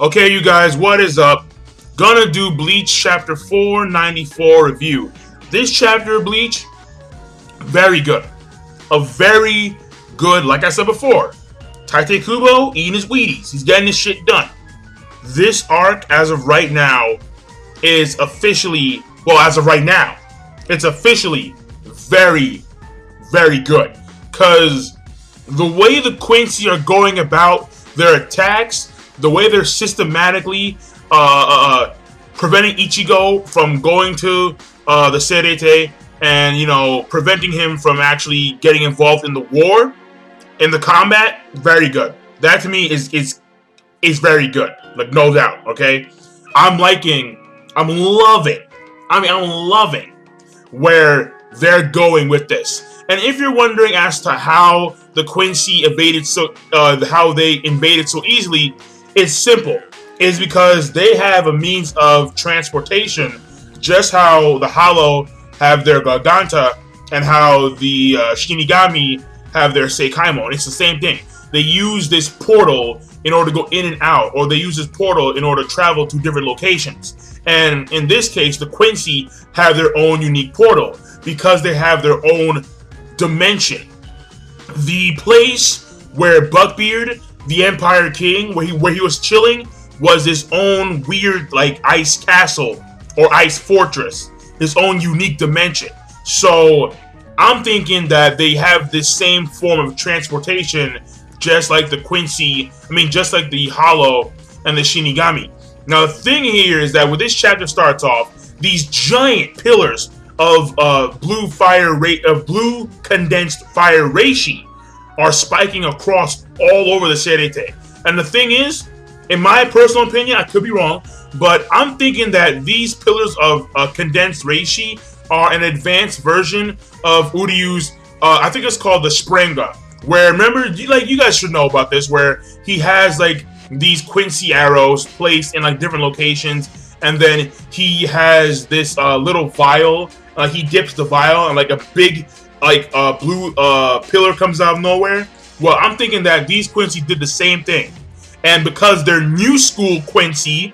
Okay, you guys, what is up? Gonna do Bleach Chapter 494 review. This chapter of Bleach, very good. A very good, like I said before, Tite Kubo eating his Wheaties. He's getting his shit done. This arc, as of right now, is officially, well, as of right now, it's officially very, very good. Because the way the Quincy are going about their attacks, the way they're systematically preventing Ichigo from going to the Serete and, preventing him from actually getting involved in the war, in the combat, very good. That to me is very good. Like, no doubt, okay? I'm loving where they're going with this. And if you're wondering as to how the Quincy how they invaded so easily, it's simple. It's because they have a means of transportation, just how the Hollow have their Garganta and how the Shinigami have their Seikaimon. It's the same thing. They use this portal in order to go in and out, or they use this portal in order to travel to different locations. And in this case, the Quincy have their own unique portal because they have their own dimension. The place where Buckbeard, the Empire King, where he was chilling, was his own weird like ice castle or ice fortress, his own unique dimension. So I'm thinking that they have this same form of transportation, just like the Quincy, just like the Hollow and the Shinigami. Now the thing here is that when this chapter starts off, these giant pillars of blue condensed fire reishi are spiking across all over the Serete. And the thing is, in my personal opinion, I could be wrong, but I'm thinking that these pillars of condensed reishi are an advanced version of Uryu's, I think it's called the Sprenga, where, remember, you guys should know about this, where he has like these Quincy arrows placed in like different locations, and then he has this little vial. He dips the vial, and like a big blue pillar comes out of nowhere. Well, I'm thinking that these Quincy did the same thing, and because they're new school Quincy,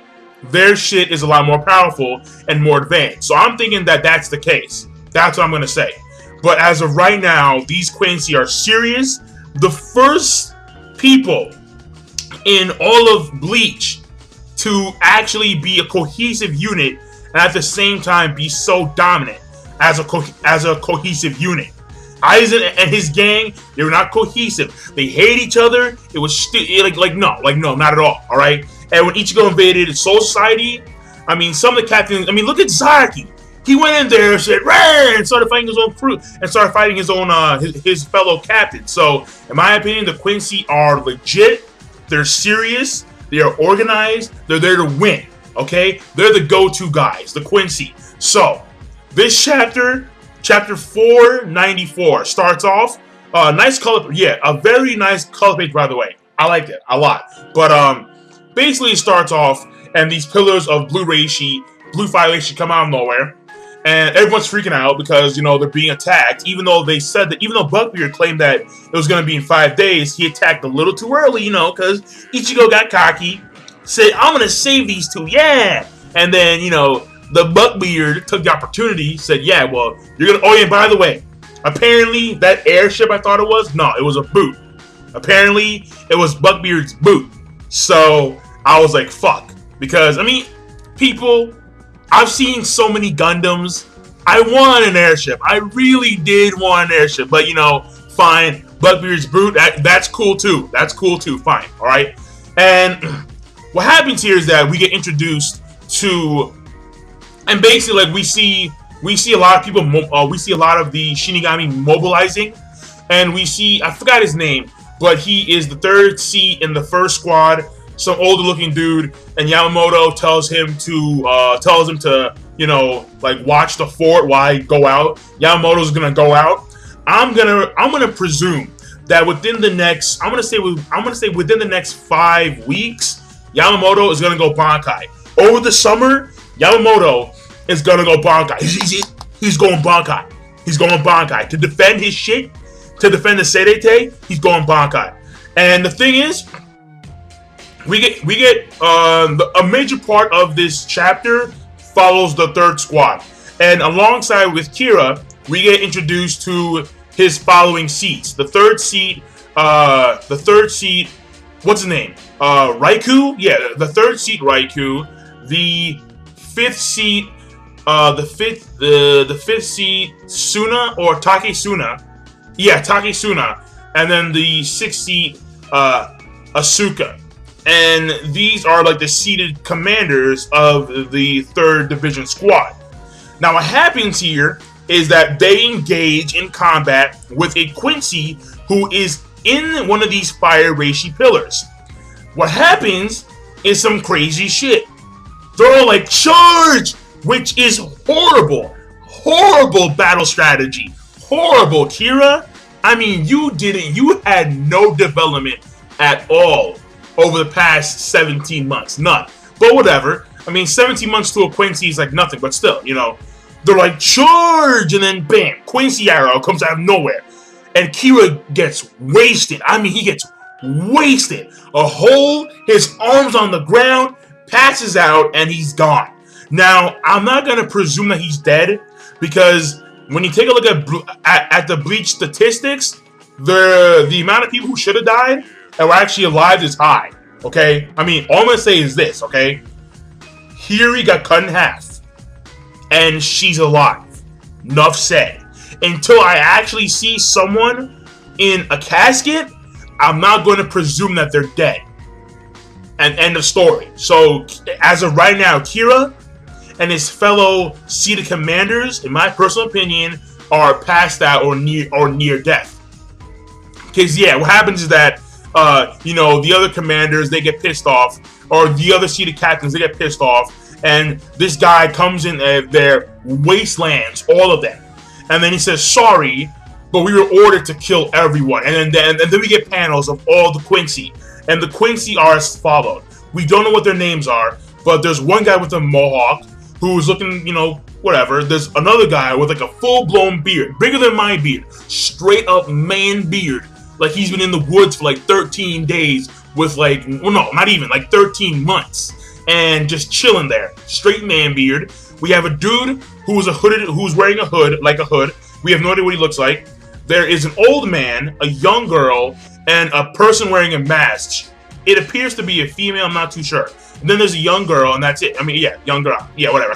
their shit is a lot more powerful and more advanced. So I'm thinking that that's the case. That's what I'm gonna say. But as of right now, these Quincy are serious. The first people in all of Bleach to actually be a cohesive unit and at the same time be so dominant as a cohesive unit. Aizen and his gang, they were not cohesive. They hate each other. It was no, not at all. All right. And when Ichigo invaded Soul Society, some of the captains. Look at Zaki. He went in there and said, "Ray!" and started fighting his own crew and started fighting his own his fellow captains. So, in my opinion, the Quincy are legit. They're serious. They are organized. They're there to win. Okay, they're the go-to guys, the Quincy. So, this chapter 494, starts off. Nice color, yeah, a very nice color page, by the way. I liked it a lot. But basically, it starts off, and these pillars of blue fire reishi come out of nowhere. And everyone's freaking out because, they're being attacked. Even though Buckbeard claimed that it was going to be in 5 days, he attacked a little too early, because Ichigo got cocky, said, "I'm going to save these two, yeah!" And then, the Buckbeard took the opportunity, said, "Yeah, well, you're going to, oh yeah, by the way, apparently that airship I thought it was, no, it was a boot. Apparently, it was Buckbeard's boot." So, I was like, fuck. Because, people, I've seen so many Gundams. I want an airship. I really did want an airship. But, fine. Buckbeard's boot, that's cool too. That's cool too. Fine. All right. And what happens here is that we get introduced to, and basically, like, we see a lot of people, we see a lot of the Shinigami mobilizing. And we see, I forgot his name, but he is the third seat in the first squad. Some older looking dude, and Yamamoto tells him to watch the fort while I go out. Yamamoto's gonna go out. I'm gonna presume that within the next, I'm gonna say within the next 5 weeks, Yamamoto is gonna go Bankai. Over the summer, Yamamoto is gonna go Bankai. He's going Bankai. He's going Bankai to defend his shit, to defend the Serete. He's going Bankai. And the thing is, a major part of this chapter follows the third squad, and alongside with Kira, we get introduced to his following seats. The third seat, what's his name? Raikou. Yeah, the third seat, Raikou. The fifth seat, the fifth seat, Suna or Take Suna. Yeah, Take Suna, and then the sixth seat, Asuka. And these are like the seated commanders of the 3rd Division squad. Now, what happens here is that they engage in combat with a Quincy who is in one of these fire reishi pillars. What happens is some crazy shit. They're all like, charge! Which is horrible. Horrible battle strategy. Horrible, Kira. I mean, you had no development at all over the past 17 months. None. But whatever. I mean, 17 months to a Quincy is like nothing, but still, they're like, charge! And then bam, Quincy arrow comes out of nowhere. And Kira gets wasted. I mean, he gets wasted. A hole, his arms on the ground, passes out, and he's gone. Now, I'm not going to presume that he's dead, because when you take a look at the Bleach statistics, the amount of people who should have died and were actually alive is high, okay? I mean, all I'm going to say is this, okay? Hiri got cut in half, and she's alive. Enough said. Until I actually see someone in a casket, I'm not going to presume that they're dead. And end of story. So, as of right now, Kira and his fellow seated commanders, in my personal opinion, are past that or near death. Because, yeah, what happens is that, the other commanders, they get pissed off, or the other seated captains, they get pissed off, and this guy comes in their wastelands, all of them. And then he says, sorry, but we were ordered to kill everyone. And then we get panels of all the Quincy. And the Quincy are as followed. We don't know what their names are, but there's one guy with a mohawk who's looking, whatever. There's another guy with like a full-blown beard, bigger than my beard. Straight up man beard. Like he's been in the woods for like 13 days with like, well, no, not even, like 13 months. And just chilling there. Straight man beard. We have a dude who's wearing a hood, like a hood. We have no idea what he looks like. There is an old man, a young girl, and a person wearing a mask. It appears to be a female, I'm not too sure. And then there's a young girl, and that's it. I mean, yeah, young girl. Yeah, whatever.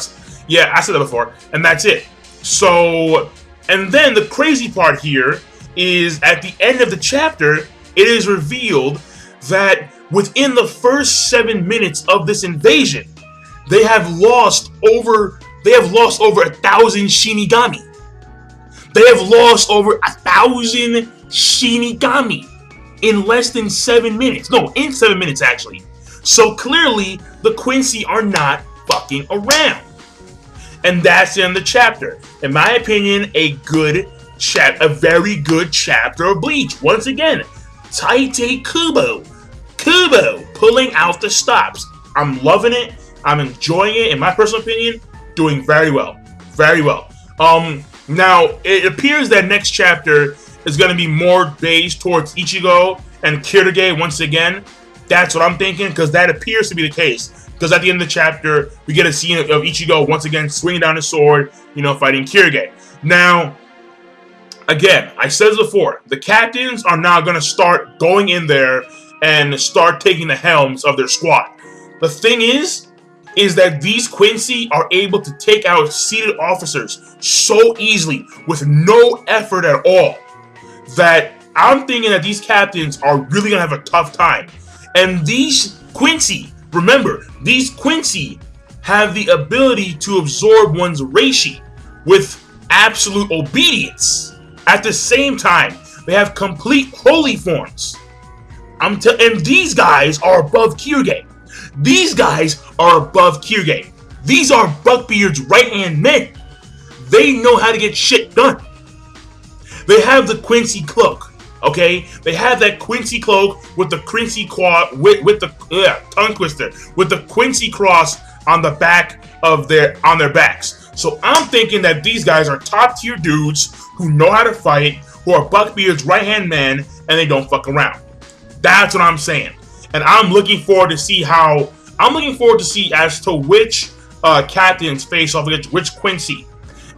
Yeah, I said that before. And that's it. So, and then the crazy part here is at the end of the chapter, it is revealed that within the first 7 minutes of this invasion, they have lost over 1,000 Shinigami. They have lost over 1,000 Shinigami in less than 7 minutes. No, in 7 minutes actually. So clearly, the Quincy are not fucking around. And that's the end of the chapter. In my opinion, a very good chapter of Bleach. Once again, Taite Kubo pulling out the stops. I'm loving it. I'm enjoying it. In my personal opinion, doing very well. Very well. Now, it appears that next chapter is going to be more based towards Ichigo and Kirige once again. That's what I'm thinking, because that appears to be the case. Because at the end of the chapter, we get a scene of Ichigo once again swinging down his sword, fighting Kirige. Now, again, I said this before, the captains are now going to start going in there and start taking the helms of their squad. The thing is that these Quincy are able to take out seated officers so easily with no effort at all that I'm thinking that these captains are really going to have a tough time. And these Quincy, remember, these Quincy have the ability to absorb one's reishi with absolute obedience. At the same time, they have complete holy forms. And these guys are above Kirige. These guys are above Kirige. These are Buckbeard's right-hand men. They know how to get shit done. They have the Quincy cloak, okay? They have that Quincy cloak with the Quincy with the tongue twister, with the Quincy cross on the back of their backs. So I'm thinking that these guys are top tier dudes who know how to fight, who are Buckbeard's right-hand men, and they don't fuck around. That's what I'm saying. and I'm looking forward to see as to which captains face off against which Quincy.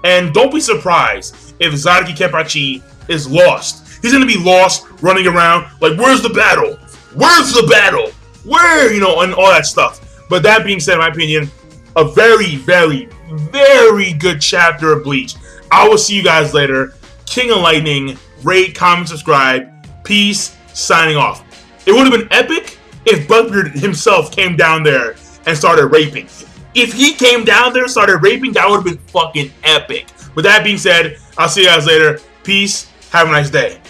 And don't be surprised if Zarki Kepachi is lost. He's going to be lost, running around, like, where's the battle? Where's the battle? Where, and all that stuff. But that being said, in my opinion, a very, very, very good chapter of Bleach. I will see you guys later. King of Lightning, rate, comment, subscribe. Peace, signing off. It would have been epic if Buckbeard himself came down there and started raping. If he came down there and started raping, that would have been fucking epic. With that being said, I'll see you guys later. Peace. Have a nice day.